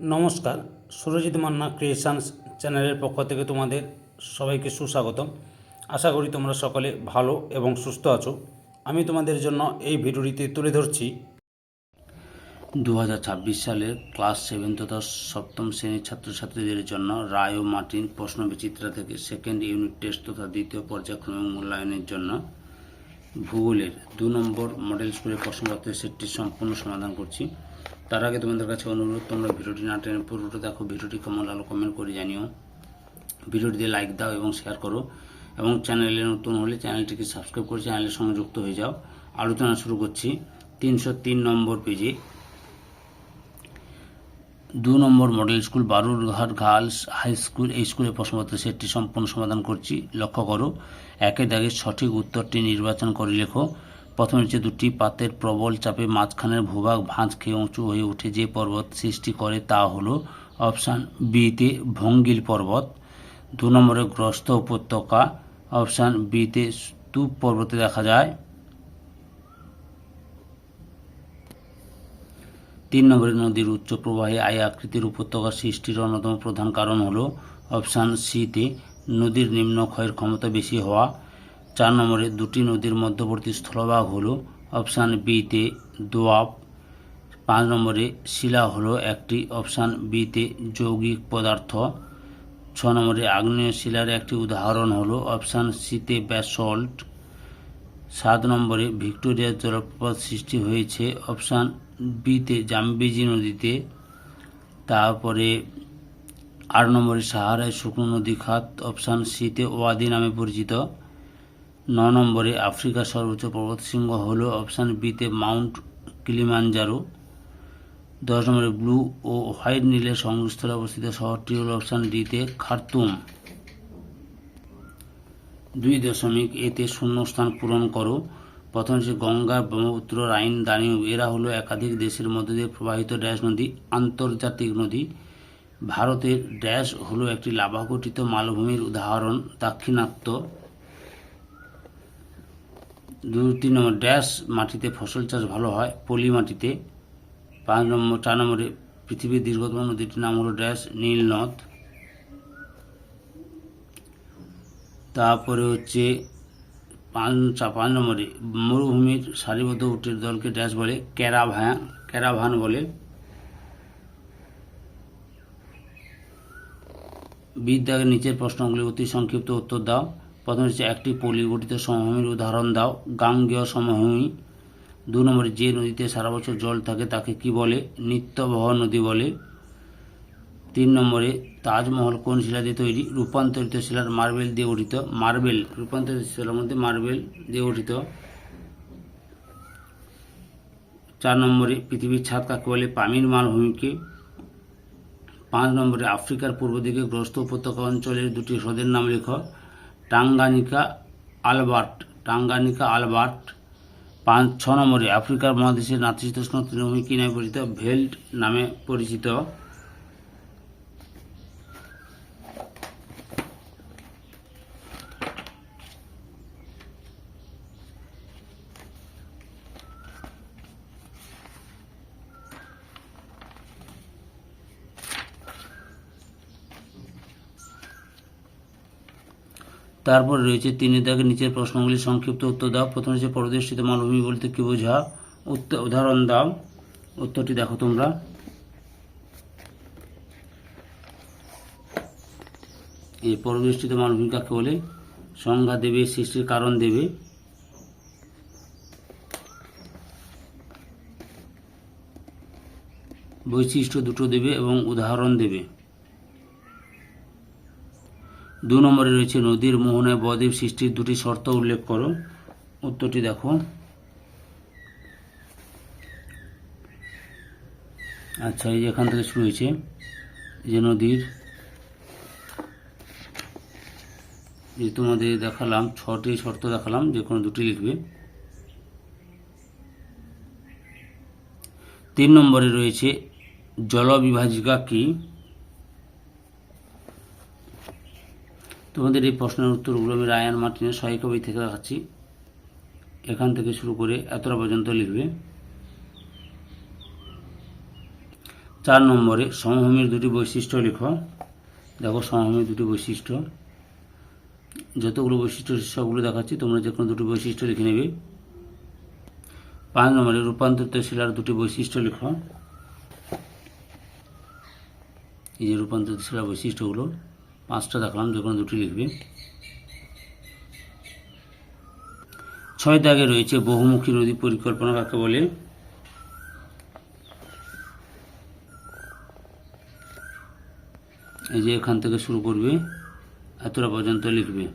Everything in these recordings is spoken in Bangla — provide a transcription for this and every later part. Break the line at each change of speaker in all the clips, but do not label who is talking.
নমস্কার, সুরজিৎ মান্না ক্রিয়েশনস চ্যানেলের পক্ষ থেকে তোমাদের সবাইকে সুস্বাগতম। আশা করি তোমরা সকলে ভালো এবং সুস্থ আছো। আমি তোমাদের জন্য এই ভিডিওটিতে তুলে ধরছি 2026 সালের ক্লাস 7 তথা সপ্তম শ্রেণীর ছাত্রছাত্রীদের জন্য রায় ও মার্টিন প্রশ্নবিচিত্রা থেকে সেকেন্ড ইউনিট টেস্ট তথা দ্বিতীয় পর্যায়ক্রমিক মূল্যায়নের জন্য ভূগোলের 2 নম্বর মডেল স্কুলের প্রশ্নপত্রের সেটটি সম্পূর্ণ সমাধান করছি। তার আগে তোমাদের কাছে অনুরোধ, তোমরা ভিডিওটি না টেনে পুরোটা দেখো। ভিডিওটি কেমন লাগলো কমেন্ট করে জানিও। ভিডিওটিতে লাইক দাও এবং শেয়ার করো, এবং চ্যানেলে নতুন হলে চ্যানেলটিকে সাবস্ক্রাইব করে চ্যানেলের সঙ্গে যুক্ত হয়ে যাও। আলোচনা শুরু করছি 303 নম্বর পেজে 2 নম্বর model school Balurghat girls high school, এই স্কুলের প্রশ্নপত্রের সেটটি সম্পূর্ণ সমাধান করছি। লক্ষ্য করো, একের দাগে সঠিক উত্তরটি নির্বাচন করে লেখো। প্রথমে হচ্ছে দুটি পাতের প্রবল চাপে মাঝখানের ভূভাগ ভাঁজ খেয়ে উঁচু হয়ে উঠে যে পর্বত সৃষ্টি করে তা হলো অপশান বিতে ভঙ্গিল পর্বত। 2 নম্বরে গ্রস্ত উপত্যকা, অপশান বিতে স্তূপ পর্বতে দেখা যায়। 3 নম্বরে নদীর উচ্চ প্রবাহে আই আকৃতির উপত্যকা সৃষ্টির অন্যতম প্রধান কারণ হলো অপশান সিতে নদীর নিম্ন ক্ষয়ের ক্ষমতা বেশি হওয়া। 4 নম্বরে দুটি নদীর মধ্যবর্তী স্থলভাগ হলো অপশান বিতে দোয়াব। 5 নম্বরে শিলা হলো একটি অপশান বিতে যৌগিক পদার্থ। 6 নম্বরে আগ্নেয় শিলার একটি উদাহরণ হলো অপশান সিতে ব্যাসল্ট। 7 নম্বরে ভিক্টোরিয়ার জলপ্রপাত সৃষ্টি হয়েছে অপশান বিতে জাম্বেজি নদীতে। তারপরে 8 নম্বরে সাহারায় শুকনো নদী খাত অপশান সিতে ওয়াদি নামে পরিচিত। 9 নম্বরে আফ্রিকার সর্বোচ্চ পর্বতশৃঙ্গ হলো অপশান বিতে মাউন্ট কিলিমানজারো। 10 নম্বরে ব্লু ও হোয়াইট নীলের সংযোগস্থলে অবস্থিত শহরটি হলো অপশান ডিতে খার্তুম। 2.a-তে শূন্যস্থান পূরণ করো। প্রথম হচ্ছে গঙ্গা, ব্রহ্মপুত্র, রাইন, দানিউব এরা হলো একাধিক দেশের মধ্যে দিয়ে প্রবাহিত ড্যাশ নদী, আন্তর্জাতিক নদী। ভারতের ড্যাশ হলো একটি লাভাগঠিত মালভূমির উদাহরণ, দাক্ষিণাত্য। 3 নম্বর ড্যাশ মাটিতে ফসল চাষ ভালো হয়, পলি মাটিতে। 4 নম্বরে পৃথিবীর দীর্ঘতম নদীটির নাম হলো ড্যাশ নীল নদ। তারপরে হচ্ছে 5 নম্বরে মরুভূমির সারিবদ্ধ উটের দলকে ড্যাশ বলে, ক্যারাভান বলে। বিদ্যাকে নিচের প্রশ্নগুলি অতি সংক্ষিপ্ত উত্তর দাও। প্রথমে হচ্ছে একটি পলি গঠিত সমভূমির উদাহরণ দাও, গাঙ্গেয় সমভূমি। 2 নম্বরে যে নদীতে সারা বছর জল থাকে তাকে কি বলে, নিত্যবহ নদী বলে। 3 নম্বরে তাজমহল কোন শিলা দিয়ে তৈরি, রূপান্তরিত শিলার মার্বেল দিয়ে গঠিত। রূপান্তরিত শিলার মধ্যে মার্বেল দিয়ে গঠিত। 4 নম্বরে পৃথিবীর ছাদ কাকে বলে, পামির মালভূমিকে। 5 নম্বরে আফ্রিকার পূর্ব দিকে গ্রস্ত উপত্যকা অঞ্চলের দুটি হ্রদের নাম লেখ, টাঙ্গানিকা আলবার্ট। 6 নম্বরে আফ্রিকার মহাদেশের নাতিশীতোষ্ণ তৃণভূমি কি নামে পরিচিত, ভেল্ট নামে পরিচিত। তারপরে রয়েছে 3 দাগের নিচের প্রশ্নগুলি সংক্ষিপ্ত উত্তর দাও। প্রথমে হচ্ছে পরবেষ্টিত মালভূমি বলতে কি বোঝা, উদাহরণ দাও। উত্তরটি দেখো তোমরা। এই পরবেষ্টিত মালভূমি কাকে বলে, সংজ্ঞা দেবে, সৃষ্টির কারণ দেবে। বৈশিষ্ট্য দুটো দেবে এবং উদাহরণ দেবে। 2 নম্বরে রয়েছে নদীর মোহনায় বদ্বীপ সৃষ্টির দুটি শর্ত উল্লেখ করো। উত্তরটি দেখো। আচ্ছা, এই যে এখান থেকে শুরু হয়েছে, যে নদীর যে তোমাদের দেখালাম 6টি শর্ত দেখালাম, যে কোনো দুটি লিখবে। 3 নম্বরে রয়েছে জলবিভাজিকা কি। তোমাদের এই প্রশ্নের উত্তরগুলো আমি রায়ান মার্টিনের সহায়িকা বই থেকে দেখাচ্ছি। এখান থেকে শুরু করে এতটা পর্যন্ত লিখবে। 4 নম্বরে সমভূমির দুটি বৈশিষ্ট্য লেখো। দেখো সমভূমির দুটি বৈশিষ্ট্য, যতগুলো বৈশিষ্ট্য সবগুলো দেখাচ্ছি, তোমরা যে কোনো দুটি বৈশিষ্ট্য লিখে নেবে। 5 নম্বরে রূপান্তরিত শিলার দুটি বৈশিষ্ট্য লেখো। এই যে রূপান্তরিত শিলার বৈশিষ্ট্যগুলো 5টা দেখালাম, যে কোনো দুটি লিখবে। 6 দাগে রয়েছে বহুমুখী নদী পরিকল্পনা কাকে বলে? এই যে এখান থেকে শুরু করবে, এতটা পর্যন্ত লিখবে।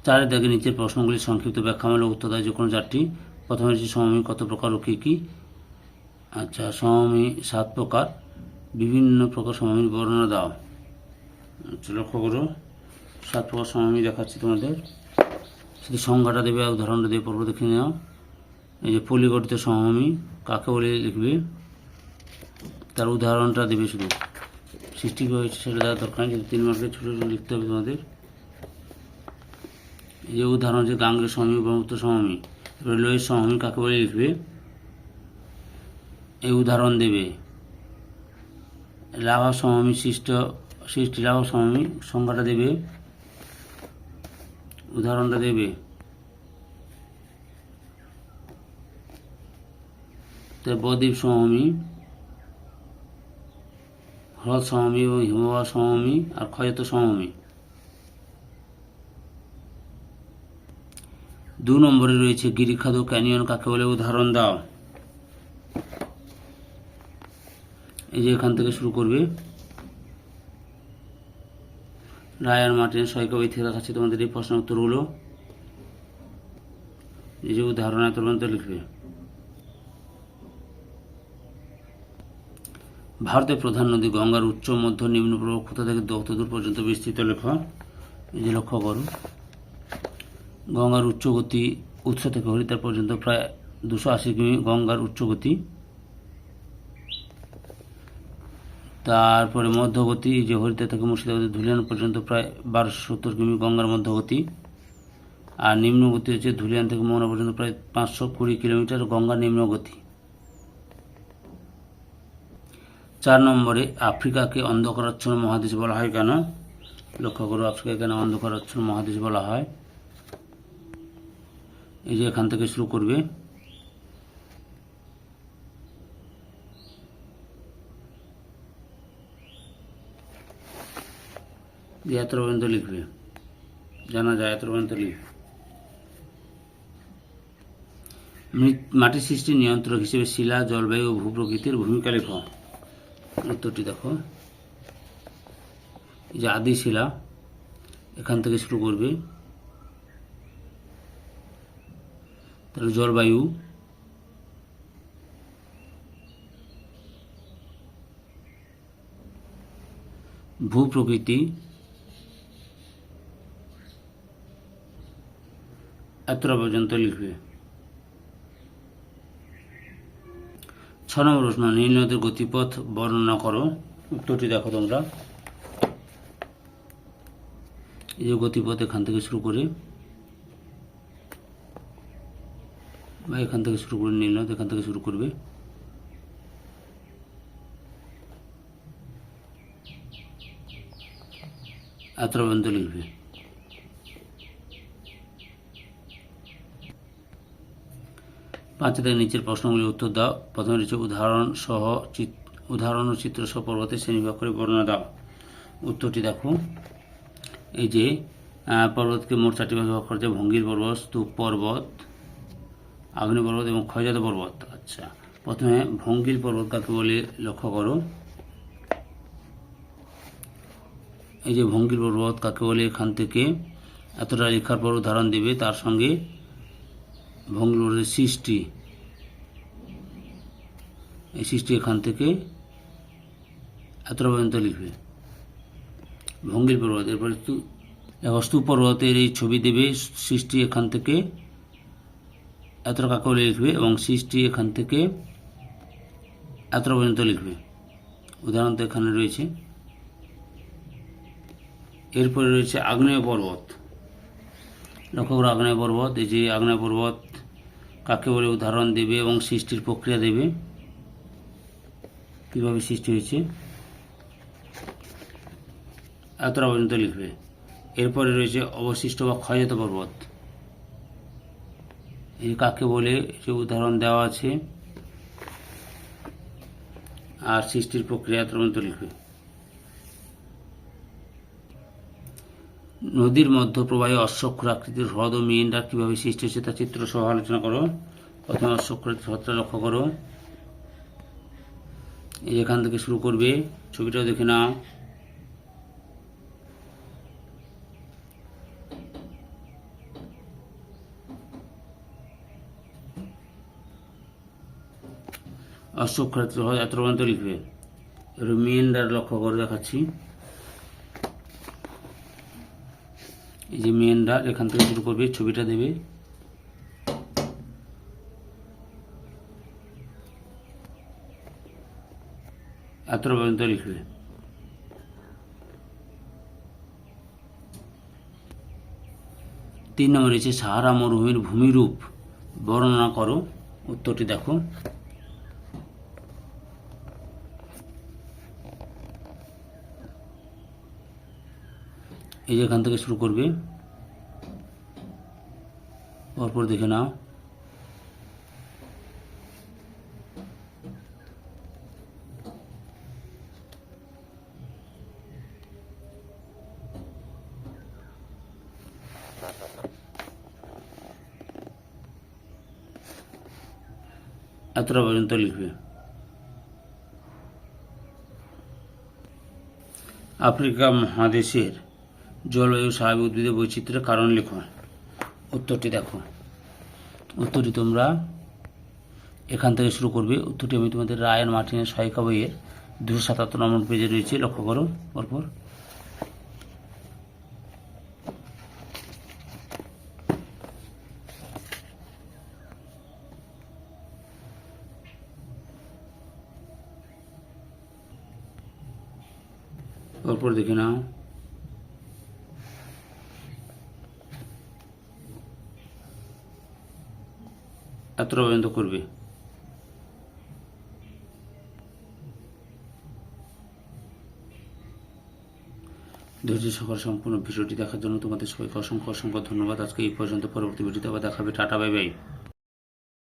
4 দাগে নিচের প্রশ্নগুলি সংক্ষিপ্ত ব্যাখ্যামূলক উত্তর দেয় যে কোনো 4টি। প্রথমে হচ্ছে সমভূমি কত প্রকার ও কী কী? আচ্ছা, সমভূমি 7 প্রকার। বিভিন্ন প্রকার সমভূমির বর্ণনা দাও। আচ্ছা, লক্ষ্য করো, 7 প্রকার সমভূমি দেখাচ্ছি তোমাদের। শুধু সংজ্ঞাটা দেবে, উদাহরণটা দেবে, পর্ব দেখে নেওয়া। এই যে পলিগঠিত সমভূমি কাকে বলে লিখবে, তার উদাহরণটা দেবে। শুধু সৃষ্টি হয়েছে সেটা দেওয়ার দরকার নেই, 3 মার্কের ছোটো ছোটো লিখতে হবে তোমাদের। এই যে উদাহরণ হচ্ছে গাঙ্গেয় সমভূমি, ব্রহ্মপুত্র সমভূমি। এবার লোহিত সমভূমি কাকে বলে লিখবে, এই উদাহরণ দেবে। লাভা সমভূমি সৃষ্টি লাভা সমভূমি সংজ্ঞাটা দেবে, উদাহরণটা দেবে। বদ্বীপ সমভূমি, হ্রদ সমভূমি এবং হিমবাহ সমভূমি আর ক্ষয়ত সমভূমি। 2 নম্বরে রয়েছে গিরিখাদ ক্যানিয়ন কাকে বলে, উদাহরণ দাও। এই যে এখান থেকে শুরু করবে। রায়ার মার্টিন সৈকত থেকে দেখাচ্ছি তোমাদের এই প্রশ্নের উত্তরগুলো। এই যে উদাহরণ এত পর্যন্ত লিখবে। ভারতের প্রধান নদী গঙ্গার উচ্চ, মধ্য, নিম্ন প্রবাহ কোথা থেকে কতদূর পর্যন্ত বিস্তৃত লেখা। এই যে লক্ষ্য করো, গঙ্গার উচ্চ গতি উৎস থেকে হরিদ্বার পর্যন্ত প্রায় 280 কিমি গঙ্গার উচ্চ গতি। তারপরে মধ্যগতি, যে হরিদ্বার থেকে মুর্শিদাবাদের ধুলিয়ান পর্যন্ত প্রায় 1270 কিমি গঙ্গার মধ্যগতি। আর নিম্নগতি হচ্ছে ধুলিয়ান থেকে মোহনা পর্যন্ত প্রায় 520 কিলোমিটার গঙ্গার নিম্নগতি। 4 নম্বরে আফ্রিকাকে অন্ধকারাচ্ছন্ন মহাদেশ বলা হয় কেন? লক্ষ্য করো, আফ্রিকাকে কেন অন্ধকারাচ্ছন্ন মহাদেশ বলা হয়। এই যে এখান থেকে শুরু করবে। এত পর্যন্ত লিখবে, জানা যায় এত পর্যন্ত লিখবে। মাটি সৃষ্টির নিয়ন্ত্রক হিসেবে শিলা, জলবায়ু ও ভূপ্রকৃতির ভূমিকা লেখ। উত্তরটি দেখো, এই যে আদি শিলা, এখান থেকে শুরু করবে। তাহলে জলবায়ু, ভূপ্রকৃতি, এতটা পর্যন্ত লিখবে। 6 নম্বর প্রশ্ন, নীল নদের গতিপথ বর্ণনা করো। উত্তরটি দেখো তোমরা। এই যে গতিপথ এখান থেকে শুরু করে, বা এখান থেকে শুরু করে, নীল নদ এখান থেকে শুরু করবে। এতটা পর্যন্ত লিখবে। পাঁচটা নিচের প্রশ্নগুলির উত্তর দাও। প্রথমে রয়েছে উদাহরণ ও চিত্র সহ পর্বতের শ্রেণীবিভাগ করে বর্ণনা দাও। উত্তরটি দেখো, এই যে পর্বতকে মোট 4টি ভাগে ভাগ করা হয়েছে: ভঙ্গির পর্বত, স্তূপ পর্বত, আগ্নেয় পর্বত এবং ক্ষয়জাত পর্বত। আচ্ছা, প্রথমে ভঙ্গির পর্বত কাকে বলে লক্ষ্য করো। এই যে ভঙ্গির পর্বত কাকে বলে, এখান থেকে এতটা লেখার পর উদাহরণ দেবে, তার সঙ্গে ভঙ্গির পর্বতের সৃষ্টি, এই সৃষ্টি এখান থেকে এতটা পর্যন্ত লিখবে। ভঙ্গির পর্বত, এরপরে স্তূপ পর্বতের এই ছবি দেবে, সৃষ্টি এখান থেকে এতটা কাকে বলে লিখবে, এবং সৃষ্টি এখান থেকে এতটা পর্যন্ত লিখবে। উদাহরণ তো এখানে রয়েছে। এরপরে রয়েছে আগ্নেয় পর্বত। লক্ষ্য করো, আগ্নেয় পর্বত, এই যে আগ্নেয় পর্বত কাকে বলে উদাহরণ দেবে এবং সৃষ্টির প্রক্রিয়া দেবে, কীভাবে সৃষ্টি হয়েছে এতটা পর্যন্ত লিখবে। এরপরে রয়েছে অবশিষ্ট বা ক্ষয়জাত পর্বত, এই কাকে বলে যে উদাহরণ দেওয়া আছে আর সৃষ্টির প্রক্রিয়া এতটা পর্যন্ত লিখবে। নদীর মধ্যপ্রবাহে অশ্বক্ষুর আকৃতির হ্রদ ও মেন্ডার কীভাবে সৃষ্টি হয়েছে তা চিত্র সহ আলোচনা করো। প্রথমে অশ্বক্ষুরের হ্রদটা লক্ষ্য করো, এখান থেকে শুরু করবে, ছবিটাও দেখে নাও। অশ্বক্ষুরের হ্রদ এত পর্যন্ত লিখবে। এবার মেন্ডার লক্ষ্য করে দেখাচ্ছি, এই যে মেন্ডার, এখান থেকে শুরু করবে, ছবিটা দেবে, এতটা পর্যন্ত লিখবে। 3 নম্বর রয়েছে সাহারা মরুভূমির ভূমিরূপ বর্ণনা করো, উত্তরটি দেখো। এই যে এখান থেকে শুরু করবে, পরপর দেখে নাও। এতটা পর্যন্ত লিখবে। আফ্রিকা মহাদেশের জলবায়ু স্বাভাবিক উদ্ভিদের বৈচিত্র্যের কারণ লেখো, উত্তরটি দেখো। উত্তরটি তোমরা এখান থেকে শুরু করবে। উত্তরটি আমি তোমাদের রায়ান মার্টিনের সহায়িকা বইয়ের 277 নম্বর পেজে রয়েছে, লক্ষ্য করো পরপর। পরপর দেখে নাও। এতটা পর্যন্ত করবে। ধৈর্য সহকারে সম্পূর্ণ ভিডিওটি দেখার জন্য তোমাদের সবাইকে অসংখ্য অসংখ্য ধন্যবাদ। আজকে এই পর্যন্ত, পরবর্তী ভিডিওতে আবার দেখাবে। Tata, bye bye.